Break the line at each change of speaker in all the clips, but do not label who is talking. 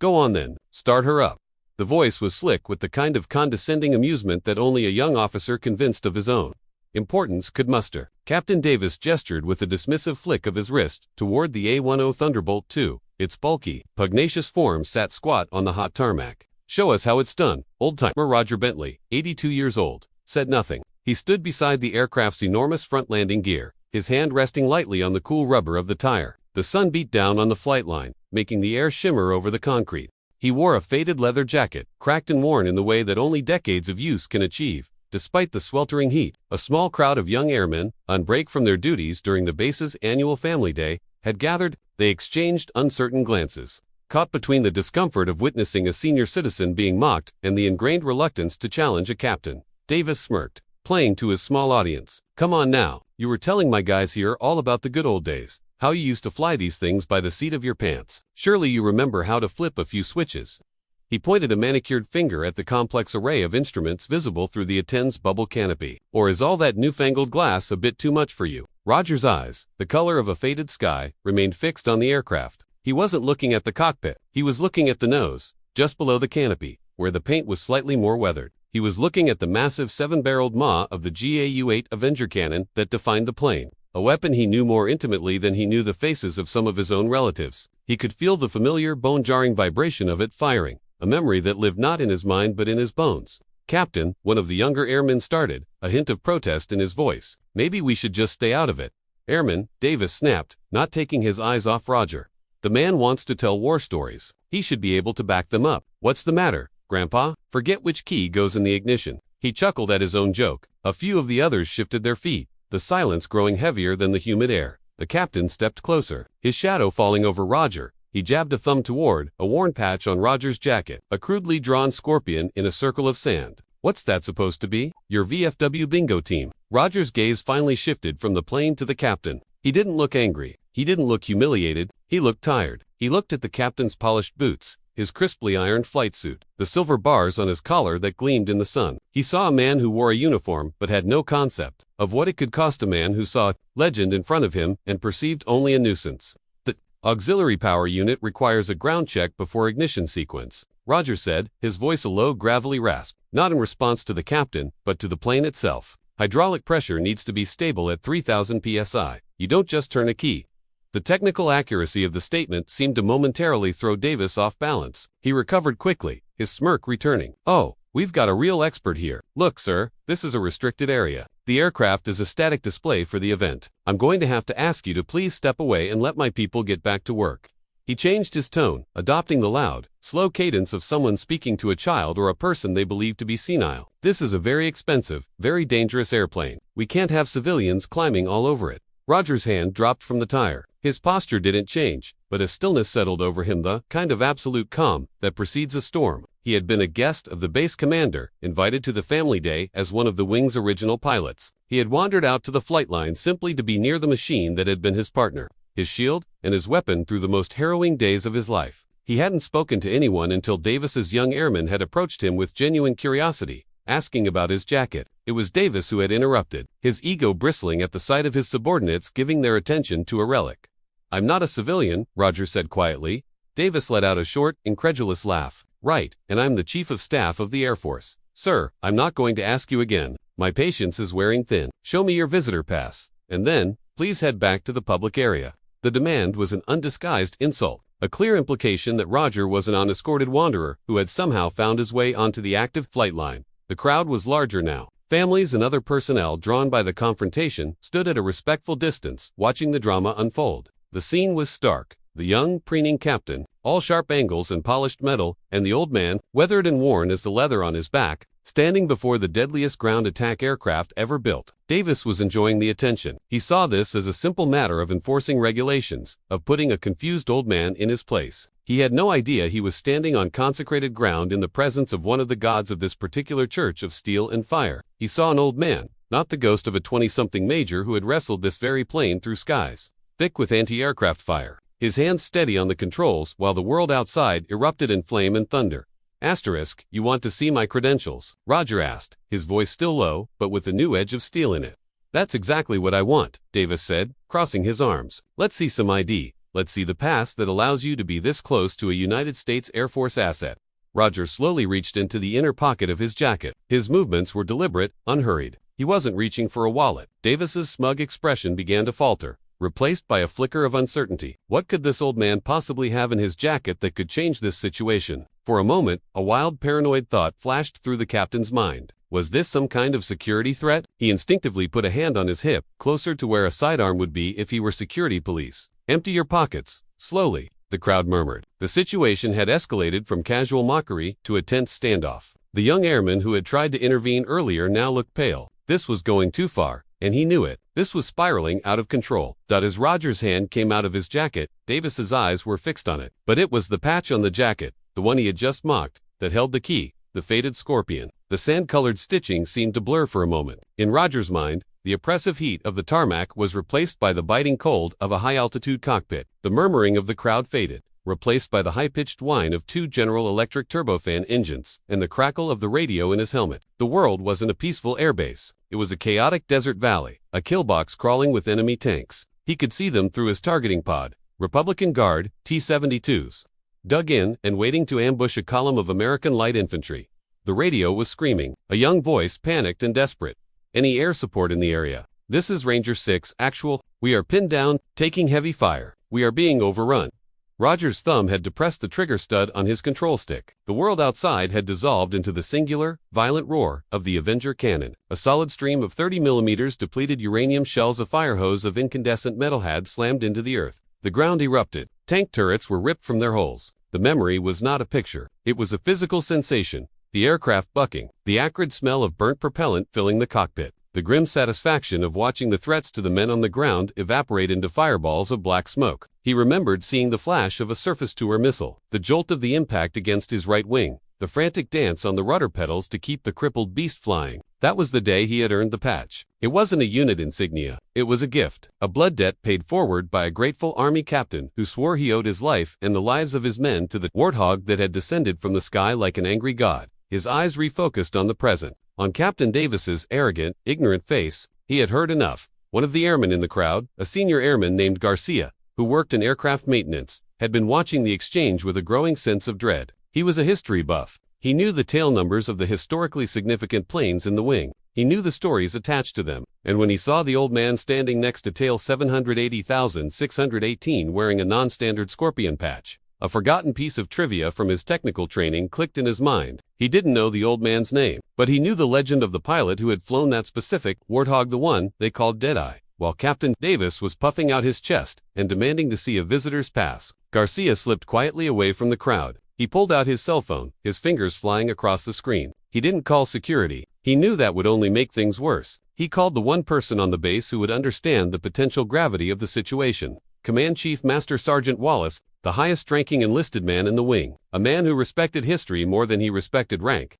Go on then, start her up. The voice was slick with the kind of condescending amusement that only a young officer convinced of his own importance could muster. Captain Davis gestured with a dismissive flick of his wrist toward the A-10 Thunderbolt II. Its bulky, pugnacious form sat squat on the hot tarmac. Show us how it's done. Old-timer Roger Bentley, 82 years old, said nothing. He stood beside the aircraft's enormous front landing gear, his hand resting lightly on the cool rubber of the tire. The sun beat down on the flight line, making the air shimmer over the concrete. He wore a faded leather jacket, cracked and worn in the way that only decades of use can achieve. Despite the sweltering heat, a small crowd of young airmen, on break from their duties during the base's annual family day, had gathered. They exchanged uncertain glances, caught between the discomfort of witnessing a senior citizen being mocked and the ingrained reluctance to challenge a captain. Davis smirked, playing to his small audience. Come on now, you were telling my guys here all about the good old days. How you used to fly these things by the seat of your pants. Surely you remember how to flip a few switches. He pointed a manicured finger at the complex array of instruments visible through the A-10's bubble canopy. Or is all that newfangled glass a bit too much for you? Roger's eyes, the color of a faded sky, remained fixed on the aircraft. He wasn't looking at the cockpit. He was looking at the nose, just below the canopy, where the paint was slightly more weathered. He was looking at the massive 7-barreled maw of the GAU-8 Avenger cannon that defined the plane. A weapon he knew more intimately than he knew the faces of some of his own relatives. He could feel the familiar, bone-jarring vibration of it firing, a memory that lived not in his mind but in his bones. Captain, one of the younger airmen started, a hint of protest in his voice. Maybe we should just stay out of it. Airman, Davis snapped, not taking his eyes off Roger. The man wants to tell war stories. He should be able to back them up. What's the matter, Grandpa? Forget which key goes in the ignition. He chuckled at his own joke. A few of the others shifted their feet, the silence growing heavier than the humid air. The captain stepped closer, his shadow falling over Roger. He jabbed a thumb toward a worn patch on Roger's jacket, a crudely drawn scorpion in a circle of sand. What's that supposed to be? Your VFW bingo team. Roger's gaze finally shifted from the plane to the captain. He didn't look angry. He didn't look humiliated. He looked tired. He looked at the captain's polished boots, his crisply ironed flight suit, the silver bars on his collar that gleamed in the sun. He saw a man who wore a uniform but had no concept of what it could cost a man who saw legend in front of him and perceived only a nuisance. The auxiliary power unit requires a ground check before ignition sequence, Roger said, his voice a low gravelly rasp, not in response to the captain, but to the plane itself. Hydraulic pressure needs to be stable at 3,000 psi. You don't just turn a key. The technical accuracy of the statement seemed to momentarily throw Davis off balance. He recovered quickly, his smirk returning. Oh, we've got a real expert here. Look, sir, this is a restricted area. The aircraft is a static display for the event. I'm going to have to ask you to please step away and let my people get back to work. He changed his tone, adopting the loud, slow cadence of someone speaking to a child or a person they believe to be senile. This is a very expensive, very dangerous airplane. We can't have civilians climbing all over it. Roger's hand dropped from the tire. His posture didn't change, but a stillness settled over him, the kind of absolute calm that precedes a storm. He had been a guest of the base commander, invited to the family day as one of the wing's original pilots. He had wandered out to the flight line simply to be near the machine that had been his partner, his shield, and his weapon through the most harrowing days of his life. He hadn't spoken to anyone until Davis's young airman had approached him with genuine curiosity, asking about his jacket. It was Davis who had interrupted, his ego bristling at the sight of his subordinates giving their attention to a relic. I'm not a civilian, Roger said quietly. Davis let out a short, incredulous laugh. Right, and I'm the Chief of Staff of the Air Force. Sir, I'm not going to ask you again. My patience is wearing thin. Show me your visitor pass, and then, please head back to the public area. The demand was an undisguised insult, a clear implication that Roger was an unescorted wanderer who had somehow found his way onto the active flight line. The crowd was larger now. Families and other personnel drawn by the confrontation stood at a respectful distance, watching the drama unfold. The scene was stark. The young, preening captain, all sharp angles and polished metal, and the old man, weathered and worn as the leather on his back, standing before the deadliest ground attack aircraft ever built. Davis was enjoying the attention. He saw this as a simple matter of enforcing regulations, of putting a confused old man in his place. He had no idea he was standing on consecrated ground in the presence of one of the gods of this particular church of steel and fire. He saw an old man, not the ghost of a 20-something major who had wrestled this very plane through skies thick with anti-aircraft fire, his hands steady on the controls while the world outside erupted in flame and thunder. Asterisk, you want to see my credentials? Roger asked, his voice still low, but with a new edge of steel in it. That's exactly what I want, Davis said, crossing his arms. Let's see some ID. let's see the pass that allows you to be this close to a United States Air Force asset. Roger slowly reached into the inner pocket of his jacket. His movements were deliberate, unhurried. He wasn't reaching for a wallet. Davis's smug expression began to falter, replaced by a flicker of uncertainty. What could this old man possibly have in his jacket that could change this situation? For a moment, a wild paranoid thought flashed through the captain's mind. Was this some kind of security threat? He instinctively put a hand on his hip, closer to where a sidearm would be if he were security police. Empty your pockets, slowly, the crowd murmured. The situation had escalated from casual mockery to a tense standoff. The young airman who had tried to intervene earlier now looked pale. This was going too far, and he knew it. This was spiraling out of control. As Roger's hand came out of his jacket, Davis's eyes were fixed on it. But it was the patch on the jacket, the one he had just mocked, that held the key, the faded scorpion. The sand-colored stitching seemed to blur for a moment. In Roger's mind, the oppressive heat of the tarmac was replaced by the biting cold of a high-altitude cockpit. The murmuring of the crowd faded, replaced by the high-pitched whine of two General Electric turbofan engines and the crackle of the radio in his helmet. The world wasn't a peaceful airbase. It was a chaotic desert valley, a killbox crawling with enemy tanks. He could see them through his targeting pod, Republican Guard, T-72s, dug in and waiting to ambush a column of American light infantry. The radio was screaming, a young voice panicked and desperate. Any air support in the area? This is Ranger 6, actual. We are pinned down, taking heavy fire. We are being overrun. Roger's thumb had depressed the trigger stud on his control stick. The world outside had dissolved into the singular, violent roar of the Avenger cannon. A solid stream of 30mm depleted uranium shells, a fire hose of incandescent metal had slammed into the earth. The ground erupted. Tank turrets were ripped from their holes. The memory was not a picture. It was a physical sensation. The aircraft bucking, the acrid smell of burnt propellant filling the cockpit, the grim satisfaction of watching the threats to the men on the ground evaporate into fireballs of black smoke. He remembered seeing the flash of a surface-to-air missile, the jolt of the impact against his right wing, the frantic dance on the rudder pedals to keep the crippled beast flying. That was the day he had earned the patch. It wasn't a unit insignia. It was a gift, a blood debt paid forward by a grateful Army captain who swore he owed his life and the lives of his men to the Warthog that had descended from the sky like an angry god. His eyes refocused on the present. On Captain Davis's arrogant, ignorant face, he had heard enough. One of the airmen in the crowd, a senior airman named Garcia, who worked in aircraft maintenance, had been watching the exchange with a growing sense of dread. He was a history buff. He knew the tail numbers of the historically significant planes in the wing. He knew the stories attached to them. And when he saw the old man standing next to tail 780,618 wearing a non-standard Scorpion patch, a forgotten piece of trivia from his technical training clicked in his mind. He didn't know the old man's name, but he knew the legend of the pilot who had flown that specific Warthog, the one they called Deadeye. While Captain Davis was puffing out his chest and demanding to see a visitor's pass, Garcia slipped quietly away from the crowd. He pulled out his cell phone, his fingers flying across the screen. He didn't call security. He knew that would only make things worse. He called the one person on the base who would understand the potential gravity of the situation. Command Chief Master Sergeant Wallace, the highest-ranking enlisted man in the wing, a man who respected history more than he respected rank.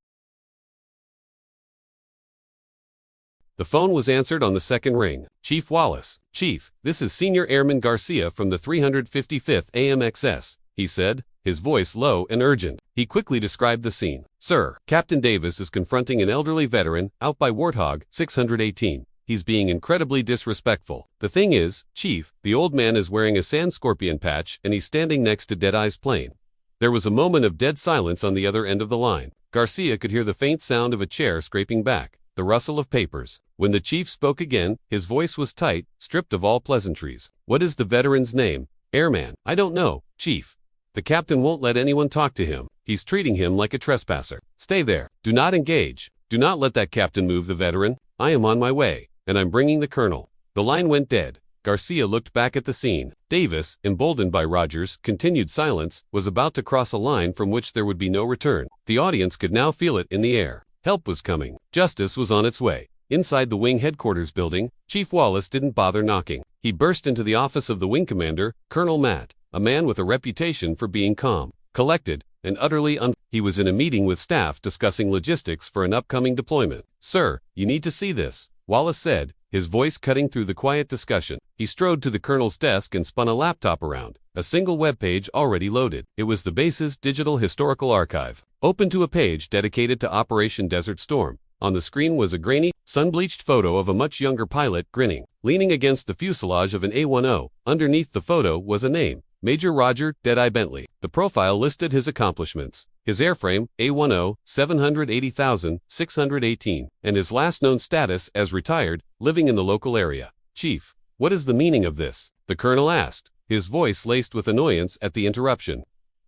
The phone was answered on the second ring. Chief Wallace. Chief, this is Senior Airman Garcia from the 355th AMXS, he said, his voice low and urgent. He quickly described the scene. Sir, Captain Davis is confronting an elderly veteran out by Warthog 618. He's being incredibly disrespectful. The thing is, Chief, the old man is wearing a sand scorpion patch and he's standing next to Deadeye's plane. There was a moment of dead silence on the other end of the line. Garcia could hear the faint sound of a chair scraping back, the rustle of papers. When the chief spoke again, his voice was tight, stripped of all pleasantries. What is the veteran's name? Airman. I don't know, Chief. The captain won't let anyone talk to him. He's treating him like a trespasser. Stay there. Do not engage. Do not let that captain move the veteran. I am on my way. And I'm bringing the colonel. The line went dead. Garcia looked back at the scene. Davis, emboldened by Rogers' continued silence, was about to cross a line from which there would be no return. The audience could now feel it in the air. Help was coming. Justice was on its way. Inside the wing headquarters building, Chief Wallace didn't bother knocking. He burst into the office of the wing commander, Colonel Matt, a man with a reputation for being calm, collected, and utterly He was in a meeting with staff discussing logistics for an upcoming deployment. Sir, you need to see this, Wallace said, his voice cutting through the quiet discussion. He strode to the colonel's desk and spun a laptop around. A single web page already loaded. It was the base's digital historical archive. Open to a page dedicated to Operation Desert Storm. On the screen was a grainy, sun-bleached photo of a much younger pilot grinning, leaning against the fuselage of an A-10. Underneath the photo was a name, Major Roger Deadeye Bentley. The profile listed his accomplishments. His airframe, A-10, 780,618, and his last known status as retired, living in the local area. "Chief, what is the meaning of this?" the colonel asked, his voice laced with annoyance at the interruption.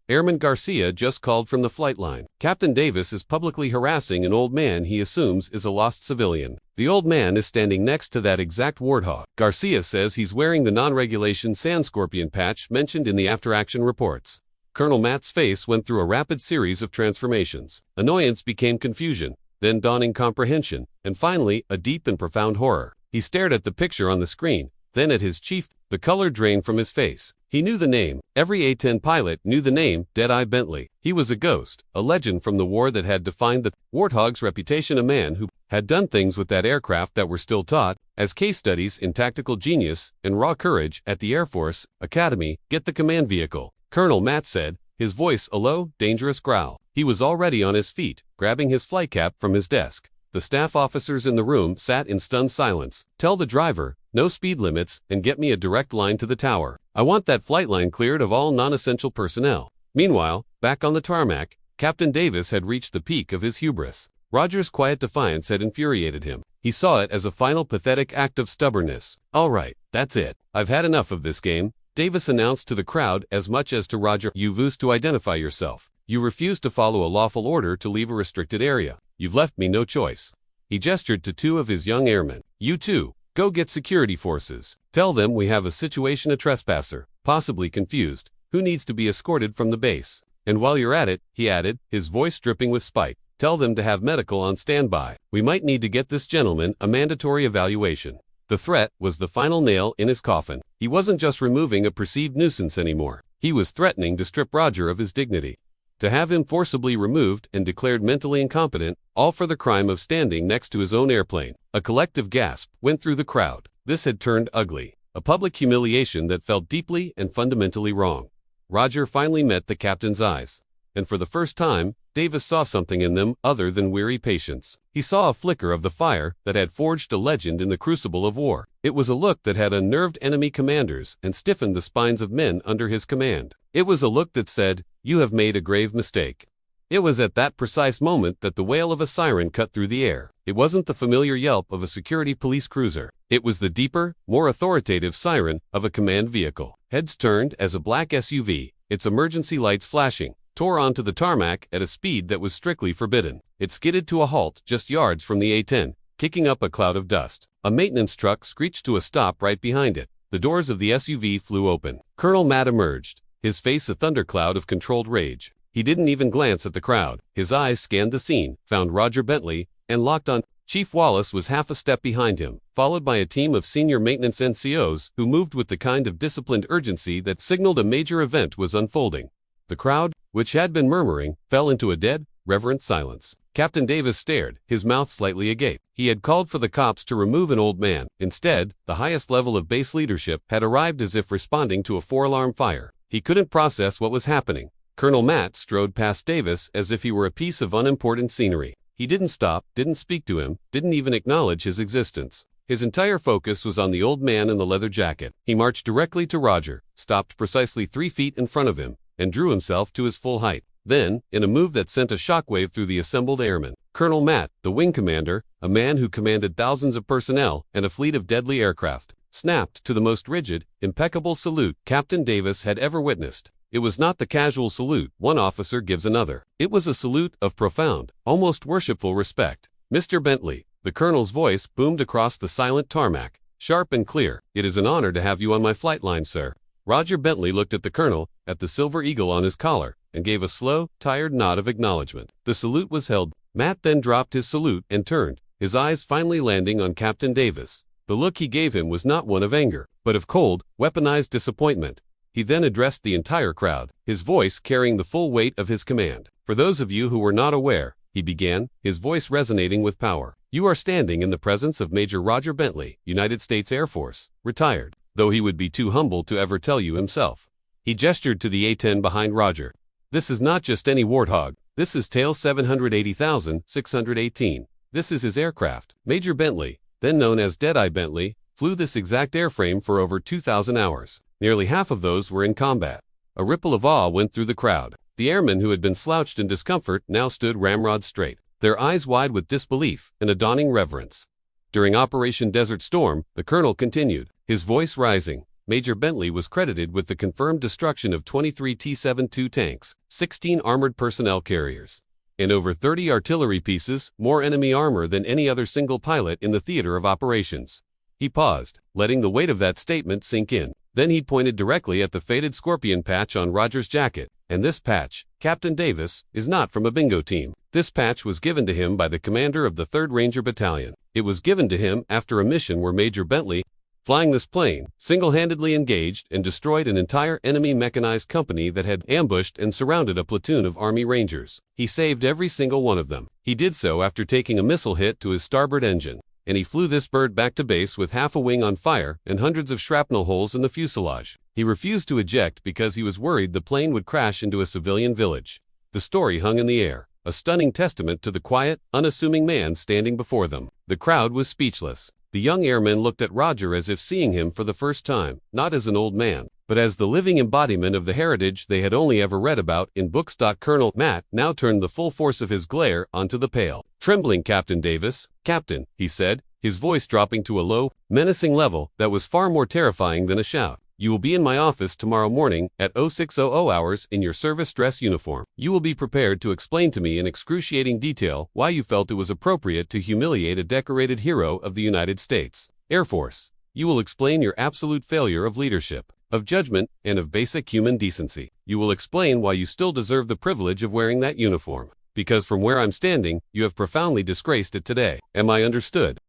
"Airman Garcia just called from the flight line. Captain Davis is publicly harassing an old man he assumes is a lost civilian. The old man is standing next to that exact Warthog. Garcia says he's wearing the non-regulation sand scorpion patch mentioned in the after-action reports." Colonel Matt's face went through a rapid series of transformations. Annoyance became confusion, then dawning comprehension, and finally, a deep and profound horror. He stared at the picture on the screen, then at his chief. The color drained from his face. He knew the name. Every A-10 pilot knew the name, Deadeye Bentley. He was a ghost, a legend from the war that had defined the Warthog's reputation, a man who had done things with that aircraft that were still taught as case studies in tactical genius and raw courage at the Air Force Academy. "Get the command vehicle," Colonel Matt said, his voice a low, dangerous growl. He was already on his feet, grabbing his flight cap from his desk. The staff officers in the room sat in stunned silence. "Tell the driver, no speed limits, and get me a direct line to the tower. I want that flight line cleared of all non-essential personnel." Meanwhile, back on the tarmac, Captain Davis had reached the peak of his hubris. Roger's quiet defiance had infuriated him. He saw it as a final pathetic act of stubbornness. "All right, that's it. I've had enough of this game," Davis announced to the crowd as much as to Roger. "You've used to identify yourself. You refused to follow a lawful order to leave a restricted area. You've left me no choice." He gestured to two of his young airmen. "You two, go get security forces. Tell them we have a situation, a trespasser, possibly confused, who needs to be escorted from the base. And while you're at it," he added, his voice dripping with spite, "tell them to have medical on standby. We might need to get this gentleman a mandatory evaluation." The threat was the final nail in his coffin. He wasn't just removing a perceived nuisance anymore. He was threatening to strip Roger of his dignity. To have him forcibly removed and declared mentally incompetent, all for the crime of standing next to his own airplane. A collective gasp went through the crowd. This had turned ugly. A public humiliation that felt deeply and fundamentally wrong. Roger finally met the captain's eyes. And for the first time, Davis saw something in them other than weary patience. He saw a flicker of the fire that had forged a legend in the crucible of war. It was a look that had unnerved enemy commanders and stiffened the spines of men under his command. It was a look that said, "You have made a grave mistake." It was at that precise moment that the wail of a siren cut through the air. It wasn't the familiar yelp of a security police cruiser. It was the deeper, more authoritative siren of a command vehicle. Heads turned as a black SUV, its emergency lights flashing, tore onto the tarmac at a speed that was strictly forbidden. It skidded to a halt just yards from the A-10, kicking up a cloud of dust. A maintenance truck screeched to a stop right behind it. The doors of the SUV flew open. Colonel Matt emerged, his face a thundercloud of controlled rage. He didn't even glance at the crowd. His eyes scanned the scene, found Roger Bentley, and locked on. Chief Wallace was half a step behind him, followed by a team of senior maintenance NCOs who moved with the kind of disciplined urgency that signaled a major event was unfolding. The crowd, which had been murmuring, fell into a dead, reverent silence. Captain Davis stared, his mouth slightly agape. He had called for the cops to remove an old man. Instead, the highest level of base leadership had arrived as if responding to a four-alarm fire. He couldn't process what was happening. Colonel Matt strode past Davis as if he were a piece of unimportant scenery. He didn't stop, didn't speak to him, didn't even acknowledge his existence. His entire focus was on the old man in the leather jacket. He marched directly to Roger, stopped precisely 3 feet in front of him, and drew himself to his full height. Then, in a move that sent a shockwave through the assembled airmen, Colonel Matt, the wing commander, a man who commanded thousands of personnel and a fleet of deadly aircraft, snapped to the most rigid, impeccable salute Captain Davis had ever witnessed. It was not the casual salute one officer gives another. It was a salute of profound, almost worshipful respect. "Mr. Bentley," the colonel's voice boomed across the silent tarmac, sharp and clear. "It is an honor to have you on my flight line, sir." Roger Bentley looked at the colonel, at the silver eagle on his collar, and gave a slow, tired nod of acknowledgement. The salute was held. Matt then dropped his salute and turned, his eyes finally landing on Captain Davis. The look he gave him was not one of anger, but of cold, weaponized disappointment. He then addressed the entire crowd, his voice carrying the full weight of his command. "For those of you who were not aware," he began, his voice resonating with power, "you are standing in the presence of Major Roger Bentley, United States Air Force, retired, though he would be too humble to ever tell you himself." He gestured to the A-10 behind Roger. "This is not just any Warthog. This is tail 780,618. This is his aircraft. Major Bentley, then known as Deadeye Bentley, flew this exact airframe for over 2,000 hours. Nearly half of those were in combat. A ripple of awe went through the crowd. The airmen who had been slouched in discomfort now stood ramrod straight, their eyes wide with disbelief and a dawning reverence. During Operation Desert Storm, the colonel continued, his voice rising. Major Bentley was credited with the confirmed destruction of 23 T-72 tanks, 16 armored personnel carriers, and over 30 artillery pieces, more enemy armor than any other single pilot in the theater of operations. He paused, letting the weight of that statement sink in. Then he pointed directly at the faded scorpion patch on Roger's jacket. And this patch, Captain Davis, is not from a bingo team. This patch was given to him by the commander of the 3rd Ranger Battalion. It was given to him after a mission where Major Bentley, flying this plane, single-handedly engaged and destroyed an entire enemy mechanized company that had ambushed and surrounded a platoon of Army Rangers. He saved every single one of them. He did so after taking a missile hit to his starboard engine. And he flew this bird back to base with half a wing on fire and hundreds of shrapnel holes in the fuselage. He refused to eject because he was worried the plane would crash into a civilian village. The story hung in the air, a stunning testament to the quiet, unassuming man standing before them. The crowd was speechless. The young airmen looked at Roger as if seeing him for the first time, not as an old man, but as the living embodiment of the heritage they had only ever read about in books. Colonel Matt now turned the full force of his glare onto the pale, trembling Captain Davis. Captain, he said, his voice dropping to a low, menacing level that was far more terrifying than a shout. You will be in my office tomorrow morning at 0600 hours in your service dress uniform. You will be prepared to explain to me in excruciating detail why you felt it was appropriate to humiliate a decorated hero of the United States Air Force. You will explain your absolute failure of leadership, of judgment, and of basic human decency. You will explain why you still deserve the privilege of wearing that uniform. Because from where I'm standing, you have profoundly disgraced it today. Am I understood?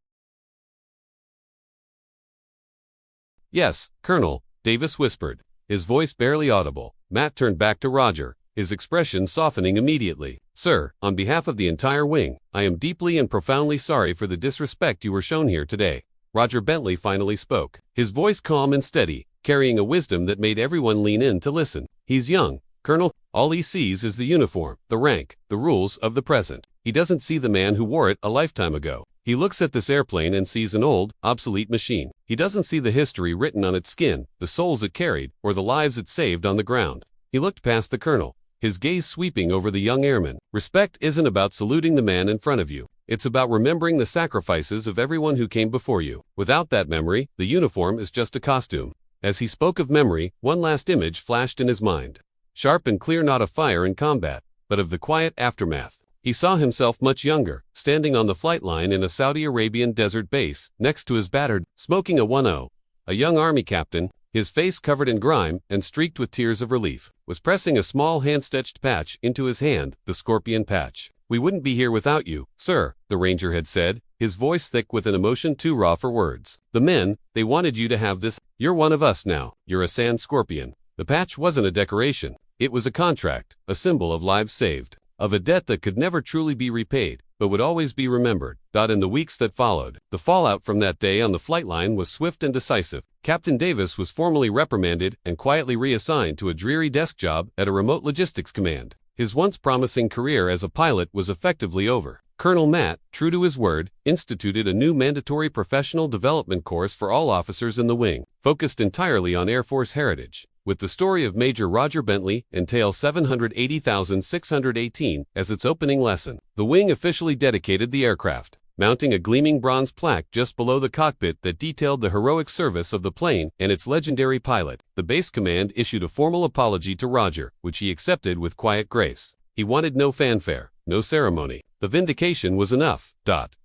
Yes, Colonel, Davis whispered, his voice barely audible. Matt turned back to Roger, his expression softening immediately. Sir, on behalf of the entire wing, I am deeply and profoundly sorry for the disrespect you were shown here today. Roger Bentley finally spoke, his voice calm and steady, carrying a wisdom that made everyone lean in to listen. He's young, Colonel. All he sees is the uniform, the rank, the rules of the present. He doesn't see the man who wore it a lifetime ago. He looks at this airplane and sees an old, obsolete machine. He doesn't see the history written on its skin, the souls it carried, or the lives it saved on the ground. He looked past the colonel, his gaze sweeping over the young airman. Respect isn't about saluting the man in front of you. It's about remembering the sacrifices of everyone who came before you. Without that memory, the uniform is just a costume. As he spoke of memory, one last image flashed in his mind. Sharp and clear, not of fire in combat, but of the quiet aftermath. He saw himself much younger, standing on the flight line in a Saudi Arabian desert base, next to his battered, smoking A-10. A young army captain, his face covered in grime and streaked with tears of relief, was pressing a small hand-stitched patch into his hand, the scorpion patch. We wouldn't be here without you, sir, the ranger had said, his voice thick with an emotion too raw for words. The men, they wanted you to have this. You're one of us now. You're a sand scorpion. The patch wasn't a decoration. It was a contract, a symbol of lives saved, of a debt that could never truly be repaid, but would always be remembered. In the weeks that followed, the fallout from that day on the flight line was swift and decisive. Captain Davis was formally reprimanded and quietly reassigned to a dreary desk job at a remote logistics command. His once promising career as a pilot was effectively over. Colonel Matt, true to his word, instituted a new mandatory professional development course for all officers in the wing, focused entirely on Air Force heritage, with the story of Major Roger Bentley and Tale 780,618 as its opening lesson. The wing officially dedicated the aircraft, mounting a gleaming bronze plaque just below the cockpit that detailed the heroic service of the plane and its legendary pilot. The base command issued a formal apology to Roger, which he accepted with quiet grace. He wanted no fanfare, no ceremony. The vindication was enough.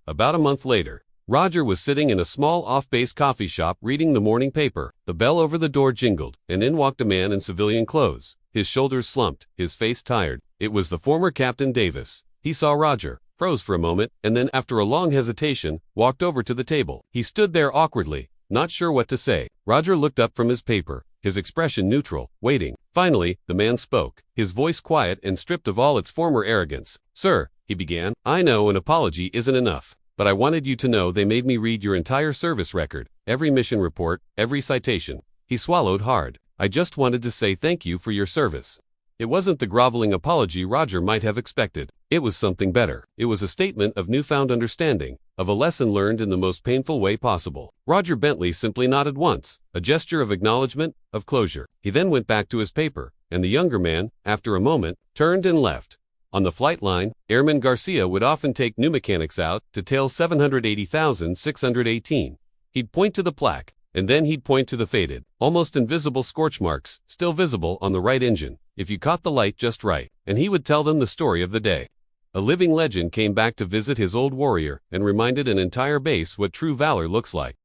About a month later, Roger was sitting in a small off-base coffee shop reading the morning paper. The bell over the door jingled, and in walked a man in civilian clothes, his shoulders slumped, his face tired. It was the former Captain Davis. He saw Roger, froze for a moment, and then, after a long hesitation, walked over to the table. He stood there awkwardly, not sure what to say. Roger looked up from his paper, his expression neutral, waiting. Finally, the man spoke, his voice quiet and stripped of all its former arrogance. "Sir," he began, "I know an apology isn't enough, but I wanted you to know they made me read your entire service record, every mission report, every citation." He swallowed hard. "I just wanted to say thank you for your service." It wasn't the groveling apology Roger might have expected. It was something better. It was a statement of newfound understanding, of a lesson learned in the most painful way possible. Roger Bentley simply nodded once, a gesture of acknowledgement, of closure. He then went back to his paper, and the younger man, after a moment, turned and left. On the flight line, Airman Garcia would often take new mechanics out to tail 780,618. He'd point to the plaque, and then he'd point to the faded, almost invisible scorch marks, still visible on the right engine, if you caught the light just right, and he would tell them the story of the day. A living legend came back to visit his old warrior and reminded an entire base what true valor looks like.